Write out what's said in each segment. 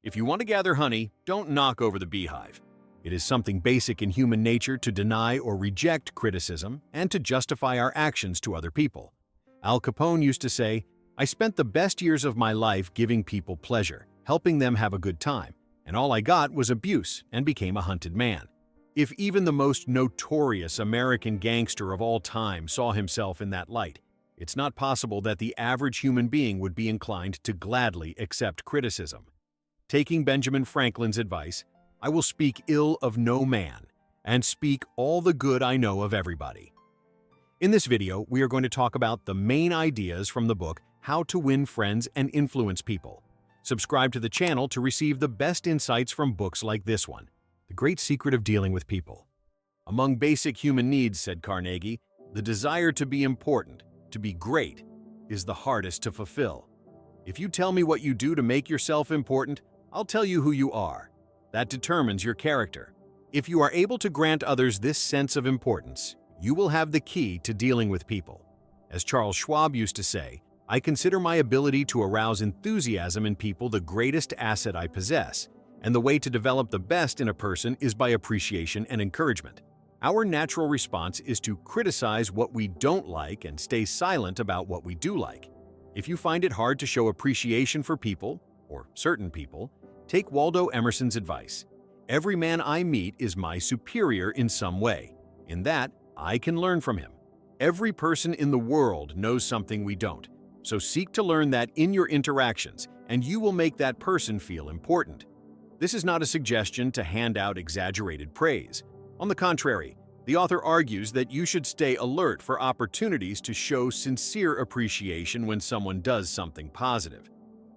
If you want to gather honey, don't knock over the beehive. It is something basic in human nature to deny or reject criticism and to justify our actions to other people. Al Capone used to say, "I spent the best years of my life giving people pleasure, helping them have a good time, and all I got was abuse and became a hunted man." If even the most notorious American gangster of all time saw himself in that light, it's not possible that the average human being would be inclined to gladly accept criticism. Taking Benjamin Franklin's advice, I will speak ill of no man and speak all the good I know of everybody. In this video, we are going to talk about the main ideas from the book How to Win Friends and Influence People. Subscribe to the channel to receive the best insights from books like this one, The Great Secret of Dealing with People. Among basic human needs, said Carnegie, the desire to be important, to be great, is the hardest to fulfill. If you tell me what you do to make yourself important, I'll tell you who you are. That determines your character. If you are able to grant others this sense of importance, you will have the key to dealing with people. As Charles Schwab used to say, I consider my ability to arouse enthusiasm in people the greatest asset I possess, and the way to develop the best in a person is by appreciation and encouragement. Our natural response is to criticize what we don't like and stay silent about what we do like. If you find it hard to show appreciation for people, or certain people, take Waldo Emerson's advice. Every man I meet is my superior in some way. In that, I can learn from him. Every person in the world knows something we don't, so seek to learn that in your interactions, and you will make that person feel important. This is not a suggestion to hand out exaggerated praise. On the contrary, the author argues that you should stay alert for opportunities to show sincere appreciation when someone does something positive.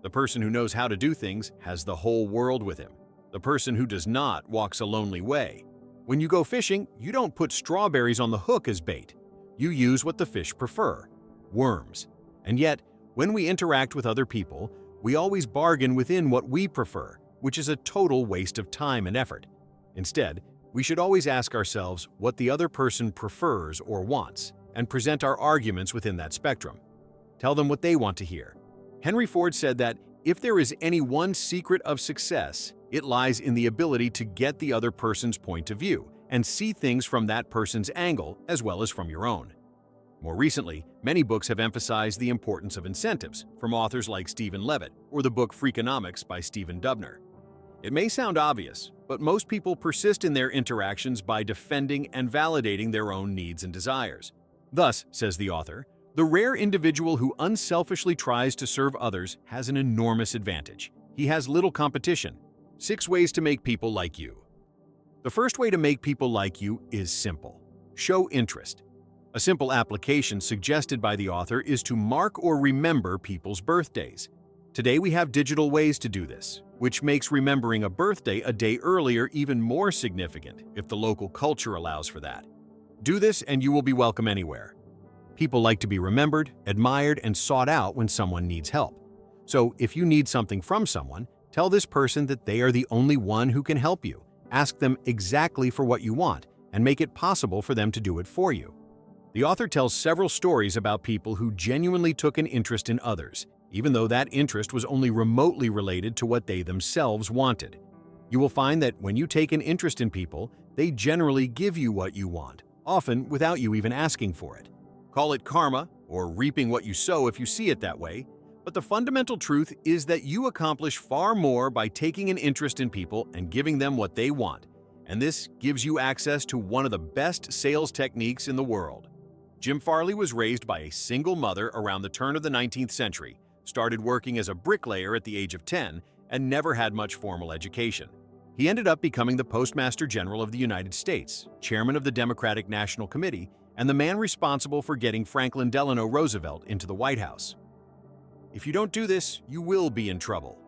The person who knows how to do things has the whole world with him. The person who does not walks a lonely way. When you go fishing, you don't put strawberries on the hook as bait. You use what the fish prefer, worms. And yet, when we interact with other people, we always bargain within what we prefer, which is a total waste of time and effort. Instead, we should always ask ourselves what the other person prefers or wants, and present our arguments within that spectrum. Tell them what they want to hear. Henry Ford said that if there is any one secret of success, it lies in the ability to get the other person's point of view and see things from that person's angle as well as from your own. More recently, many books have emphasized the importance of incentives, from authors like Stephen Levitt or the book Freakonomics by Stephen Dubner. It may sound obvious, but most people persist in their interactions by defending and validating their own needs and desires. Thus, says the author, the rare individual who unselfishly tries to serve others has an enormous advantage. He has little competition. 6 ways to make people like you. The first way to make people like you is simple. Show interest. A simple application suggested by the author is to mark or remember people's birthdays. Today we have digital ways to do this, which makes remembering a birthday a day earlier even more significant if the local culture allows for that. Do this and you will be welcome anywhere. People like to be remembered, admired, and sought out when someone needs help. So if you need something from someone, tell this person that they are the only one who can help you. Ask them exactly for what you want and make it possible for them to do it for you. The author tells several stories about people who genuinely took an interest in others, even though that interest was only remotely related to what they themselves wanted. You will find that when you take an interest in people, they generally give you what you want, often without you even asking for it. Call it karma, or reaping what you sow if you see it that way, but the fundamental truth is that you accomplish far more by taking an interest in people and giving them what they want, and this gives you access to one of the best sales techniques in the world. Jim Farley was raised by a single mother around the turn of the 19th century, started working as a bricklayer at the age of 10, and never had much formal education. He ended up becoming the Postmaster General of the United States, chairman of the Democratic National Committee, and the man responsible for getting Franklin Delano Roosevelt into the White House. If you don't do this, you will be in trouble.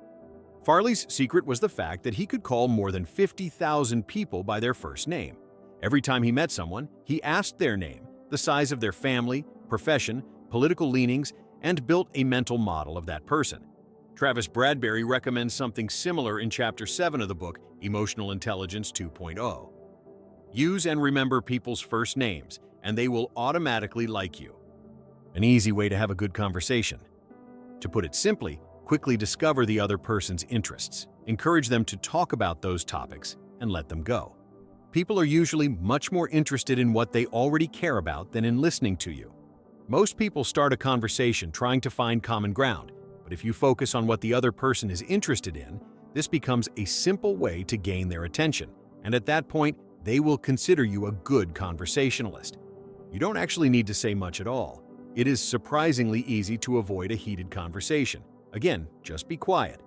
Farley's secret was the fact that he could call more than 50,000 people by their first name. Every time he met someone, he asked their name, the size of their family, profession, political leanings, and built a mental model of that person. Travis Bradberry recommends something similar in Chapter 7 of the book, Emotional Intelligence 2.0. Use and remember people's first names, and they will automatically like you. An easy way to have a good conversation. To put it simply, Quickly discover the other person's interests. Encourage them to talk about those topics and let them go. People are usually much more interested in what they already care about than in listening to you. Most people start a conversation trying to find common ground, but if you focus on what the other person is interested in, this becomes a simple way to gain their attention, and at that point, they will consider you a good conversationalist. You don't actually need to say much at all. It is surprisingly easy to avoid a heated conversation. Again, just be quiet.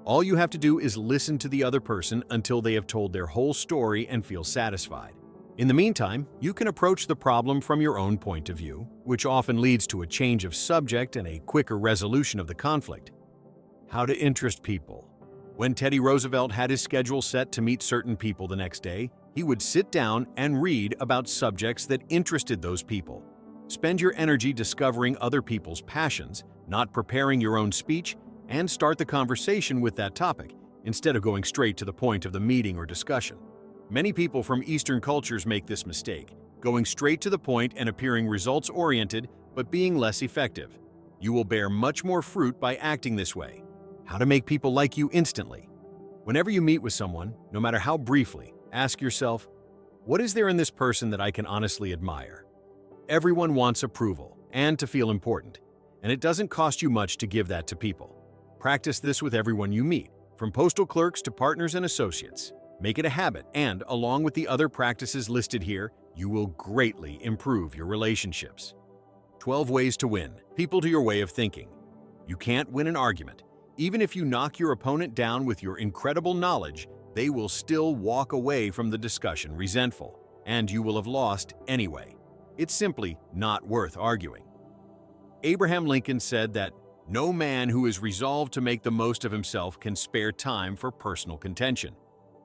All you have to do is listen to the other person until they have told their whole story and feel satisfied. In the meantime, you can approach the problem from your own point of view, which often leads to a change of subject and a quicker resolution of the conflict. How to interest people. When Teddy Roosevelt had his schedule set to meet certain people the next day, he would sit down and read about subjects that interested those people. Spend your energy discovering other people's passions, not preparing your own speech, and start the conversation with that topic, instead of going straight to the point of the meeting or discussion. Many people from Eastern cultures make this mistake, going straight to the point and appearing results-oriented, but being less effective. You will bear much more fruit by acting this way. How to make people like you instantly. Whenever you meet with someone, no matter how briefly, ask yourself, what is there in this person that I can honestly admire? Everyone wants approval and to feel important, and it doesn't cost you much to give that to people. Practice this with everyone you meet, from postal clerks to partners and associates. Make it a habit, and along with the other practices listed here, you will greatly improve your relationships. 12 ways to win. People to your way of thinking. You can't win an argument. Even if you knock your opponent down with your incredible knowledge, they will still walk away from the discussion resentful, and you will have lost anyway. It's simply not worth arguing. Abraham Lincoln said that no man who is resolved to make the most of himself can spare time for personal contention.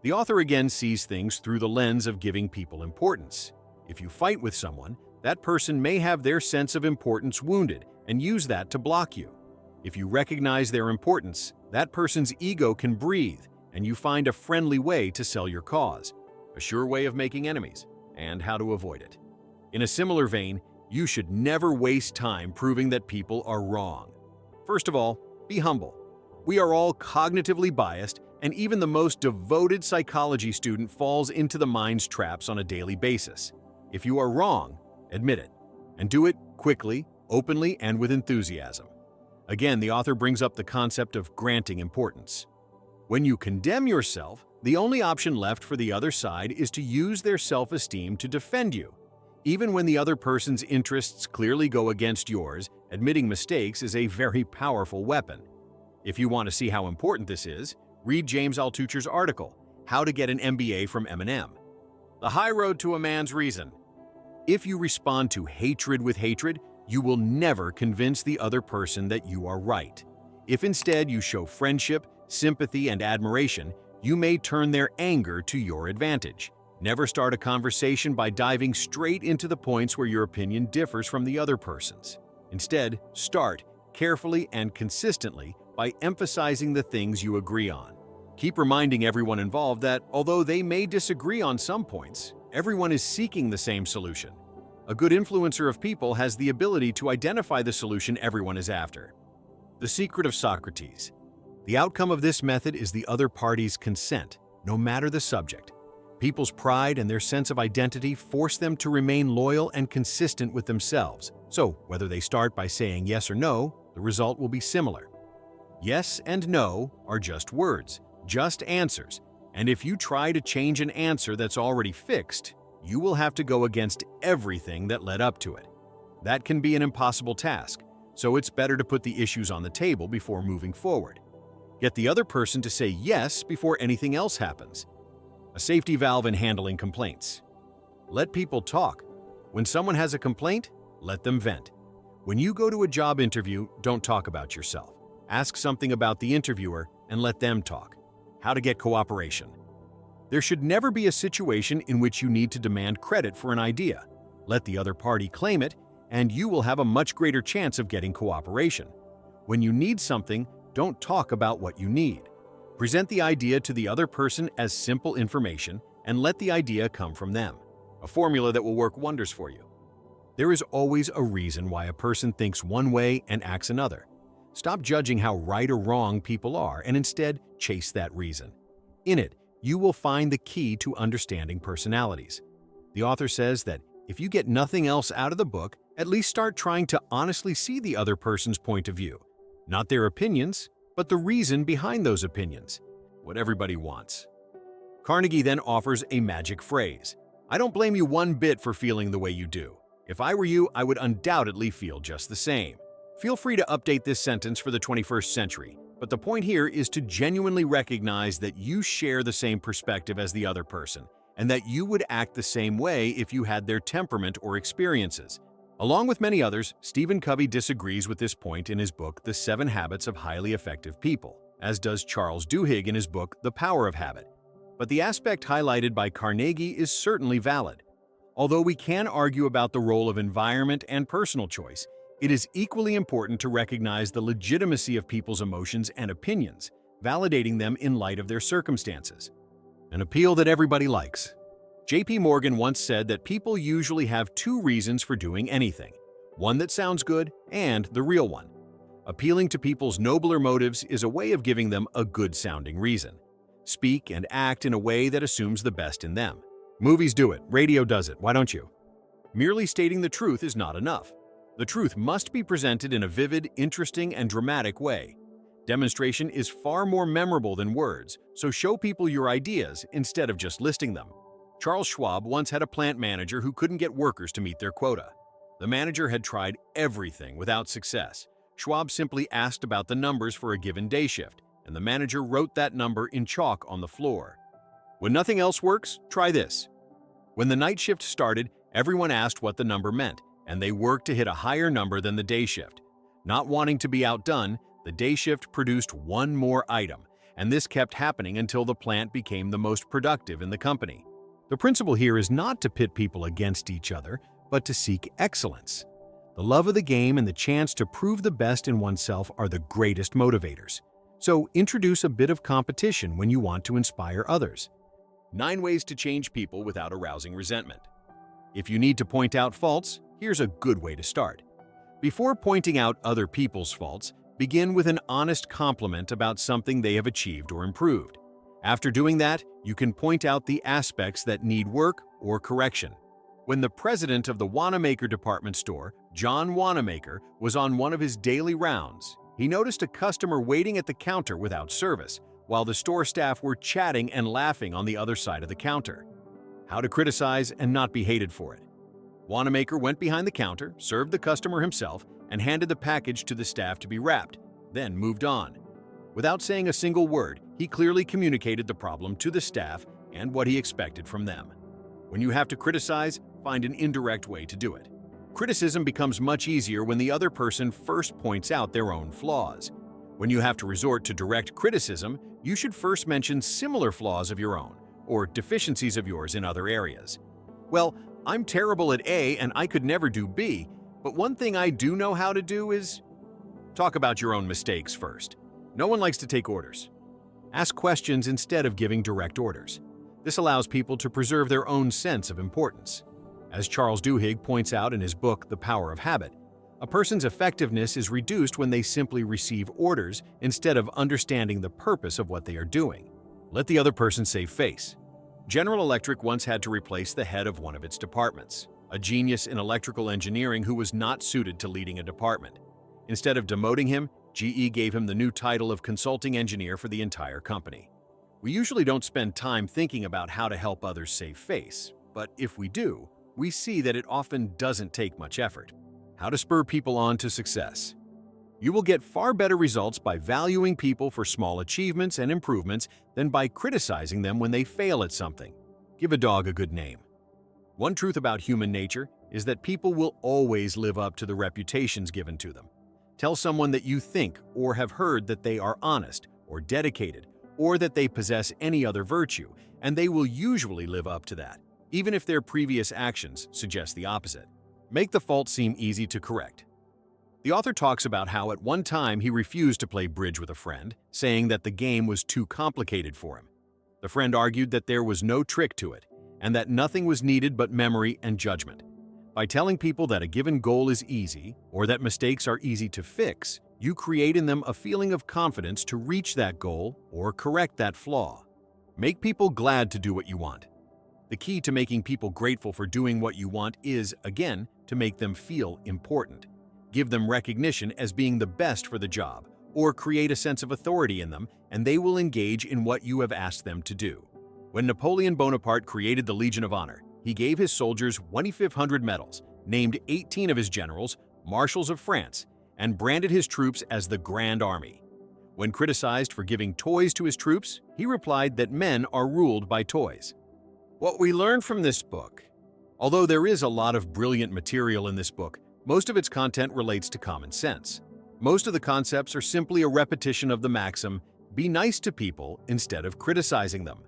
The author again sees things through the lens of giving people importance. If you fight with someone, that person may have their sense of importance wounded and use that to block you. If you recognize their importance, that person's ego can breathe, and you find a friendly way to sell your cause, a sure way of making enemies, and how to avoid it. In a similar vein, you should never waste time proving that people are wrong. First of all, be humble. We are all cognitively biased, and even the most devoted psychology student falls into the mind's traps on a daily basis. If you are wrong, admit it, and do it quickly, openly, and with enthusiasm. Again, the author brings up the concept of granting importance. When you condemn yourself, the only option left for the other side is to use their self-esteem to defend you. Even when the other person's interests clearly go against yours, admitting mistakes is a very powerful weapon. If you want to see how important this is, read James Altucher's article, How to Get an MBA from M&M. The High Road to a Man's Reason. If you respond to hatred with hatred, you will never convince the other person that you are right. If instead you show friendship, sympathy, and admiration, you may turn their anger to your advantage. Never start a conversation by diving straight into the points where your opinion differs from the other person's. Instead, start carefully and consistently by emphasizing the things you agree on. Keep reminding everyone involved that, although they may disagree on some points, everyone is seeking the same solution. A good influencer of people has the ability to identify the solution everyone is after. The secret of Socrates. The outcome of this method is the other party's consent, no matter the subject. People's pride and their sense of identity force them to remain loyal and consistent with themselves. So, whether they start by saying yes or no, the result will be similar. Yes and no are just words, just answers, and if you try to change an answer that's already fixed, you will have to go against everything that led up to it. That can be an impossible task, so it's better to put the issues on the table before moving forward. Get the other person to say yes before anything else happens. A safety valve in handling complaints. Let people talk. When someone has a complaint, let them vent. When you go to a job interview, don't talk about yourself. Ask something about the interviewer and let them talk. How to get cooperation. There should never be a situation in which you need to demand credit for an idea. Let the other party claim it, and you will have a much greater chance of getting cooperation. When you need something, don't talk about what you need. Present the idea to the other person as simple information and let the idea come from them, a formula that will work wonders for you. There is always a reason why a person thinks one way and acts another. Stop judging how right or wrong people are and instead chase that reason. In it, you will find the key to understanding personalities. The author says that if you get nothing else out of the book, at least start trying to honestly see the other person's point of view. Not their opinions, but the reason behind those opinions. What everybody wants. Carnegie then offers a magic phrase. I don't blame you one bit for feeling the way you do. If I were you, I would undoubtedly feel just the same. Feel free to update this sentence for the 21st century, but the point here is to genuinely recognize that you share the same perspective as the other person, and that you would act the same way if you had their temperament or experiences. Along with many others, Stephen Covey disagrees with this point in his book The 7 Habits of Highly Effective People, as does Charles Duhigg in his book The Power of Habit. But the aspect highlighted by Carnegie is certainly valid. Although we can argue about the role of environment and personal choice, it is equally important to recognize the legitimacy of people's emotions and opinions, validating them in light of their circumstances. An appeal that everybody likes. J.P. Morgan once said that people usually have 2 reasons for doing anything, one that sounds good and the real one. Appealing to people's nobler motives is a way of giving them a good-sounding reason. Speak and act in a way that assumes the best in them. Movies do it, radio does it, why don't you? Merely stating the truth is not enough. The truth must be presented in a vivid, interesting, and dramatic way. Demonstration is far more memorable than words, so show people your ideas instead of just listing them. Charles Schwab once had a plant manager who couldn't get workers to meet their quota. The manager had tried everything without success. Schwab simply asked about the numbers for a given day shift, and the manager wrote that number in chalk on the floor. When nothing else works, try this. When the night shift started, everyone asked what the number meant, and they worked to hit a higher number than the day shift. Not wanting to be outdone, the day shift produced one more item, and this kept happening until the plant became the most productive in the company. The principle here is not to pit people against each other, but to seek excellence. The love of the game and the chance to prove the best in oneself are the greatest motivators. So introduce a bit of competition when you want to inspire others. 9 ways to change people without arousing resentment. If you need to point out faults, here's a good way to start. Before pointing out other people's faults, begin with an honest compliment about something they have achieved or improved. After doing that, you can point out the aspects that need work or correction. When the president of the Wanamaker department store, John Wanamaker, was on one of his daily rounds, he noticed a customer waiting at the counter without service, while the store staff were chatting and laughing on the other side of the counter. How to criticize and not be hated for it. Wanamaker went behind the counter, served the customer himself, and handed the package to the staff to be wrapped, then moved on. Without saying a single word, he clearly communicated the problem to the staff and what he expected from them. When you have to criticize, find an indirect way to do it. Criticism becomes much easier when the other person first points out their own flaws. When you have to resort to direct criticism, you should first mention similar flaws of your own, or deficiencies of yours in other areas. Well, I'm terrible at A and I could never do B, but one thing I do know how to do is… Talk about your own mistakes first. No one likes to take orders. Ask questions instead of giving direct orders. This allows people to preserve their own sense of importance. As Charles Duhigg points out in his book The Power of Habit, a person's effectiveness is reduced when they simply receive orders instead of understanding the purpose of what they are doing. Let the other person save face. General Electric once had to replace the head of one of its departments, a genius in electrical engineering who was not suited to leading a department. Instead of demoting him, GE gave him the new title of consulting engineer for the entire company. We usually don't spend time thinking about how to help others save face, but if we do, we see that it often doesn't take much effort. How to spur people on to success. You will get far better results by valuing people for small achievements and improvements than by criticizing them when they fail at something. Give a dog a good name. One truth about human nature is that people will always live up to the reputations given to them. Tell someone that you think or have heard that they are honest or dedicated or that they possess any other virtue, and they will usually live up to that, even if their previous actions suggest the opposite. Make the fault seem easy to correct. The author talks about how at one time he refused to play bridge with a friend, saying that the game was too complicated for him. The friend argued that there was no trick to it, and that nothing was needed but memory and judgment. By telling people that a given goal is easy, or that mistakes are easy to fix, You create in them a feeling of confidence to reach that goal or correct that flaw. Make people glad to do what you want. The key to making people grateful for doing what you want is, again, to make them feel important. Give them recognition as being the best for the job, or create a sense of authority in them, and they will engage in what you have asked them to do. When Napoleon Bonaparte created the Legion of Honor, he gave his soldiers 2,500 medals, named 18 of his generals marshals of France, and branded his troops as the Grand Army. When criticized for giving toys to his troops, he replied that men are ruled by toys. What we learn from this book. Although there is a lot of brilliant material in this book, most of its content relates to common sense. Most of the concepts are simply a repetition of the maxim, be nice to people instead of criticizing them.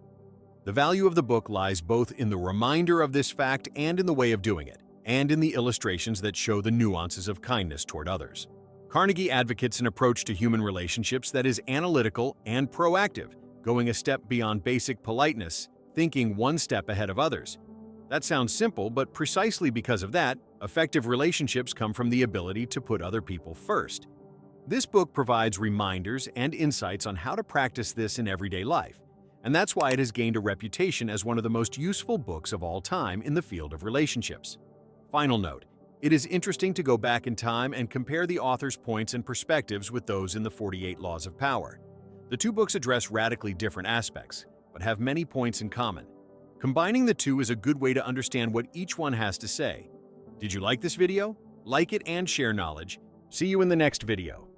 The value of the book lies both in the reminder of this fact and in the way of doing it, and in the illustrations that show the nuances of kindness toward others. Carnegie advocates an approach to human relationships that is analytical and proactive, going a step beyond basic politeness, thinking one step ahead of others. That sounds simple, but precisely because of that, effective relationships come from the ability to put other people first. This book provides reminders and insights on how to practice this in everyday life, and that's why it has gained a reputation as one of the most useful books of all time in the field of relationships. Final note, it is interesting to go back in time and compare the author's points and perspectives with those in the 48 Laws of Power. The two books address radically different aspects, but have many points in common. Combining the two is a good way to understand what each one has to say. Did you like this video? Like it and share knowledge. See you in the next video.